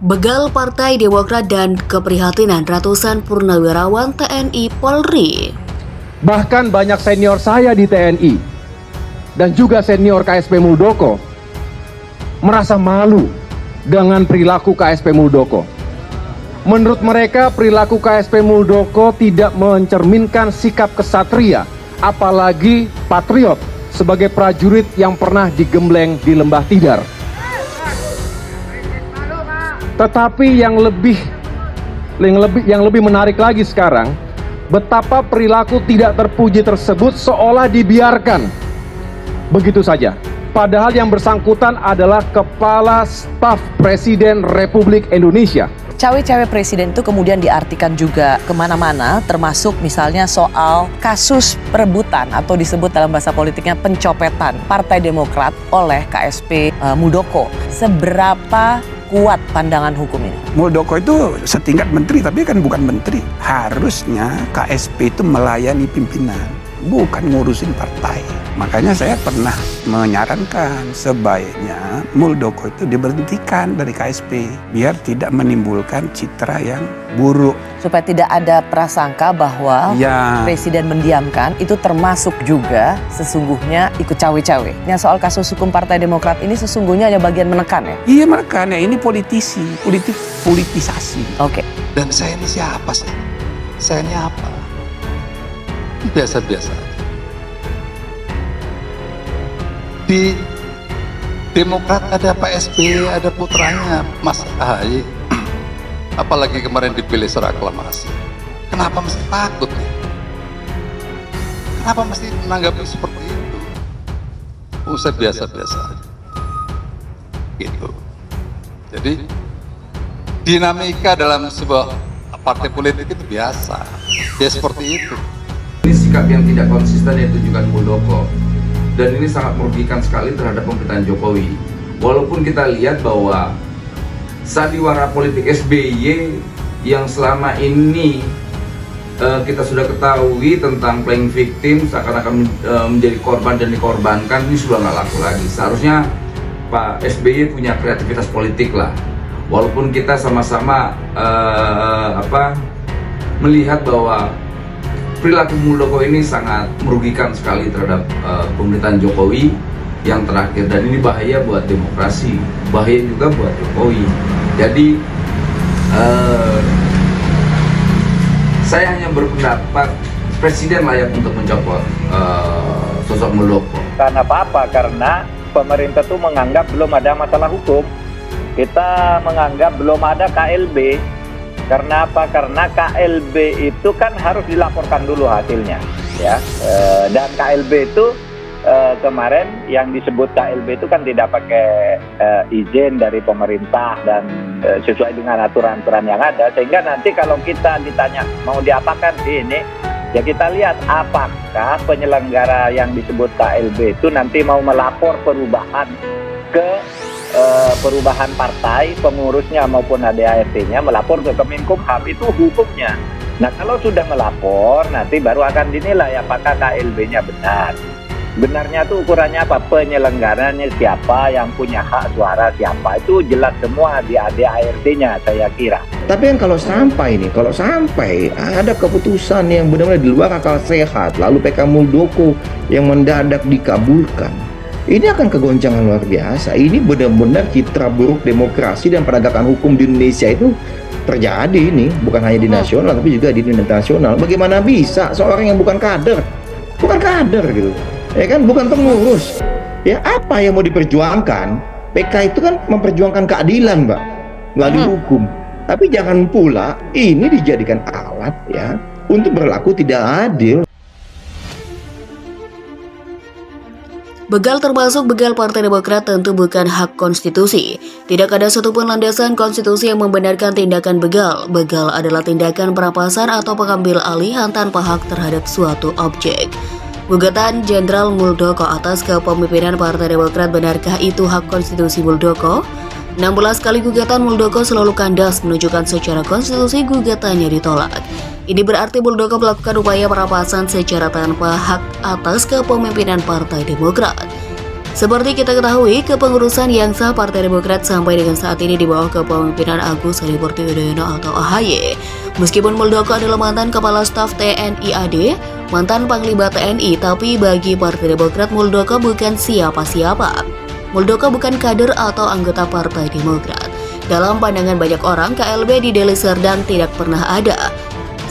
Begal Partai Demokrat dan keprihatinan ratusan purnawirawan TNI Polri. Bahkan banyak senior saya di TNI dan juga senior KSP Muldoko merasa malu dengan perilaku KSP Muldoko. Menurut mereka, perilaku KSP Muldoko tidak mencerminkan sikap kesatria, apalagi patriot sebagai prajurit yang pernah digembleng di Lembah Tidar. Tetapi yang lebih menarik lagi sekarang, betapa perilaku tidak terpuji tersebut seolah dibiarkan begitu saja. Padahal yang bersangkutan adalah Kepala Staf Presiden Republik Indonesia. Cawe-cawe presiden itu kemudian diartikan juga kemana-mana, termasuk misalnya soal kasus perebutan atau disebut dalam bahasa politiknya pencopetan Partai Demokrat oleh KSP Muldoko. Seberapa kuat pandangan hukum ini? Muldoko itu setingkat menteri, tapi kan bukan menteri. Harusnya KSP itu melayani pimpinan, bukan ngurusin partai. Makanya saya pernah menyarankan sebaiknya Muldoko itu diberhentikan dari KSP biar tidak menimbulkan citra yang buruk. Supaya tidak ada prasangka bahwa presiden mendiamkan, itu termasuk juga sesungguhnya ikut cawe-cawe. Yang soal kasus hukum Partai Demokrat ini sesungguhnya hanya bagian menekan ya? Iya, menekan ya, ini politisasi. Oke. Dan saya ini siapa sih? Saya ini apa? Biasa-biasa aja. Di Demokrat ada Pak SBY, ada putranya Mas AHY. Apalagi kemarin dipilih secara aklamasi. Kenapa mesti takut nih? Kenapa mesti menanggapi seperti itu? Saya biasa-biasa aja. Gitu. Jadi dinamika dalam sebuah partai politik itu biasa. Ya seperti itu. Ini sikap yang tidak konsisten yang ditunjukkan Muldoko. Dan ini sangat merugikan sekali terhadap pemerintahan Jokowi. Walaupun kita lihat bahwa sandiwara politik SBY yang selama ini kita sudah ketahui tentang playing victim, seakan-akan menjadi korban dan dikorbankan, ini sudah nggak laku lagi. Seharusnya Pak SBY punya kreativitas politik lah. Walaupun kita sama-sama melihat bahwa perilaku Muldoko ini sangat merugikan sekali terhadap pemerintahan Jokowi yang terakhir, dan ini bahaya buat demokrasi, bahaya juga buat Jokowi. Jadi saya hanya berpendapat presiden layak untuk mencopot sosok Muldoko. Karena apa? Karena pemerintah tuh menganggap belum ada masalah hukum. Kita menganggap belum ada KLB. Karena apa? Karena KLB itu kan harus dilaporkan dulu hasilnya, ya. Dan KLB itu kemarin yang disebut KLB itu kan tidak pakai izin dari pemerintah dan sesuai dengan aturan-aturan yang ada, sehingga nanti kalau kita ditanya mau diapakan sih ini, ya kita lihat apakah penyelenggara yang disebut KLB itu nanti mau melapor perubahan ke perubahan partai, pengurusnya maupun ADART-nya melapor ke Kemenkumham, itu hukumnya. Nah kalau sudah melapor, nanti baru akan dinilai apakah KLB-nya benar. Benarnya itu ukurannya apa? Penyelenggaranya siapa, yang punya hak suara siapa, itu jelas semua di ADART-nya saya kira. Tapi kan kalau sampai ada keputusan yang benar-benar di luar akal sehat, lalu PK Muldoko yang mendadak dikabulkan, ini akan kegoncangan luar biasa. Ini benar-benar citra buruk demokrasi dan penegakan hukum di Indonesia itu terjadi ini. Bukan hanya di nasional, tapi juga di internasional. Bagaimana bisa seorang yang bukan kader gitu, ya kan, bukan pengurus, ya apa yang mau diperjuangkan? PK itu kan memperjuangkan keadilan, Mbak, melalui hukum. Tapi jangan pula ini dijadikan alat ya untuk berlaku tidak adil. Begal termasuk begal Partai Demokrat tentu bukan hak konstitusi. Tidak ada satupun landasan konstitusi yang membenarkan tindakan begal. Begal adalah tindakan perampasan atau pengambil alihan tanpa hak terhadap suatu objek. Gugatan Jenderal Muldoko atas kepemimpinan Partai Demokrat, benarkah itu hak konstitusi Muldoko? 16 kali gugatan Muldoko selalu kandas menunjukkan secara konstitusi gugatannya ditolak. Ini berarti Muldoko melakukan upaya perampasan secara tanpa hak atas kepemimpinan Partai Demokrat. Seperti kita ketahui, kepengurusan yang sah Partai Demokrat sampai dengan saat ini di bawah kepemimpinan Agus Harimurti Yudhoyono atau AHY. Meskipun Muldoko adalah mantan Kepala Staf TNI AD, mantan Panglima TNI, tapi bagi Partai Demokrat Muldoko bukan siapa-siapa. Muldoko bukan kader atau anggota Partai Demokrat. Dalam pandangan banyak orang, KLB di Deli Serdang tidak pernah ada.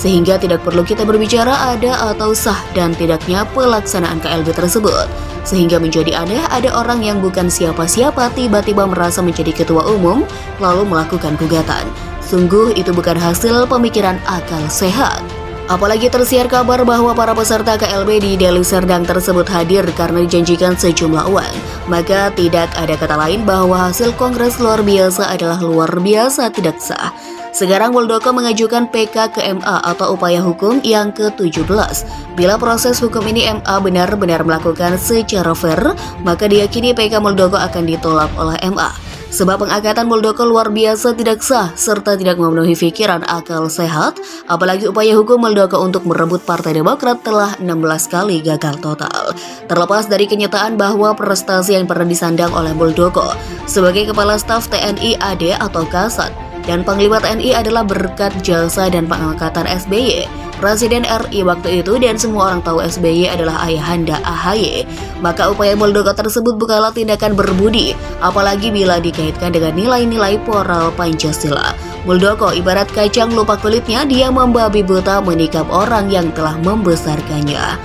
Sehingga tidak perlu kita berbicara ada atau sah dan tidaknya pelaksanaan KLB tersebut. Sehingga menjadi aneh ada orang yang bukan siapa-siapa tiba-tiba merasa menjadi ketua umum lalu melakukan gugatan. Sungguh itu bukan hasil pemikiran akal sehat. Apalagi tersiar kabar bahwa para peserta KLB di Deli Serdang tersebut hadir karena dijanjikan sejumlah uang. Maka tidak ada kata lain bahwa hasil kongres luar biasa adalah luar biasa tidak sah. Sekarang Muldoko mengajukan PK ke MA atau upaya hukum yang ke-17. Bila proses hukum ini MA benar-benar melakukan secara fair, maka diyakini PK Muldoko akan ditolak oleh MA. Sebab pengangkatan Muldoko luar biasa tidak sah serta tidak memenuhi pikiran akal sehat, apalagi upaya hukum Muldoko untuk merebut Partai Demokrat telah 16 kali gagal total. Terlepas dari kenyataan bahwa prestasi yang pernah disandang oleh Muldoko sebagai Kepala Staf TNI AD atau Kasat dan Panglima TNI adalah berkat jasa dan pengangkatan SBY, Presiden RI waktu itu, dan semua orang tahu SBY adalah ayahanda AHY. Maka upaya Muldoko tersebut bukanlah tindakan berbudi, apalagi bila dikaitkan dengan nilai-nilai moral Pancasila. Muldoko ibarat kacang lupa kulitnya, dia membabi buta menikam orang yang telah membesarkannya.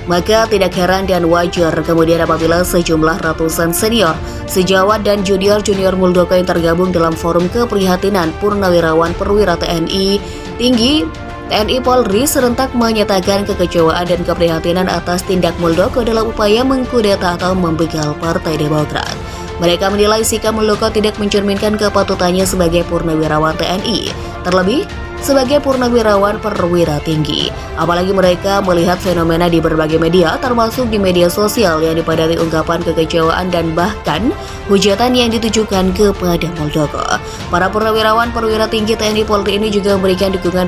Maka tidak heran dan wajar kemudian apabila sejumlah ratusan senior, sejawat dan junior Muldoko yang tergabung dalam forum keprihatinan Purnawirawan Perwira TNI Tinggi TNI Polri serentak menyatakan kekecewaan dan keprihatinan atas tindak Muldoko dalam upaya mengkudeta atau membegal Partai Demokrat. Mereka menilai sikap Muldoko tidak mencerminkan kepatutannya sebagai Purnawirawan TNI, terlebih sebagai Purnawirawan Perwira Tinggi. Apalagi mereka melihat fenomena di berbagai media, termasuk di media sosial yang dipadati ungkapan kekecewaan dan bahkan hujatan yang ditujukan kepada Muldoko. Para Purnawirawan Perwira Tinggi TNI Polri ini juga memberikan dukungan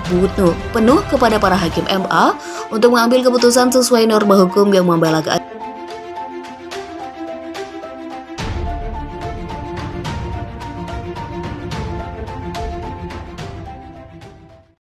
penuh kepada para hakim MA untuk mengambil keputusan sesuai norma hukum yang membela keadilan.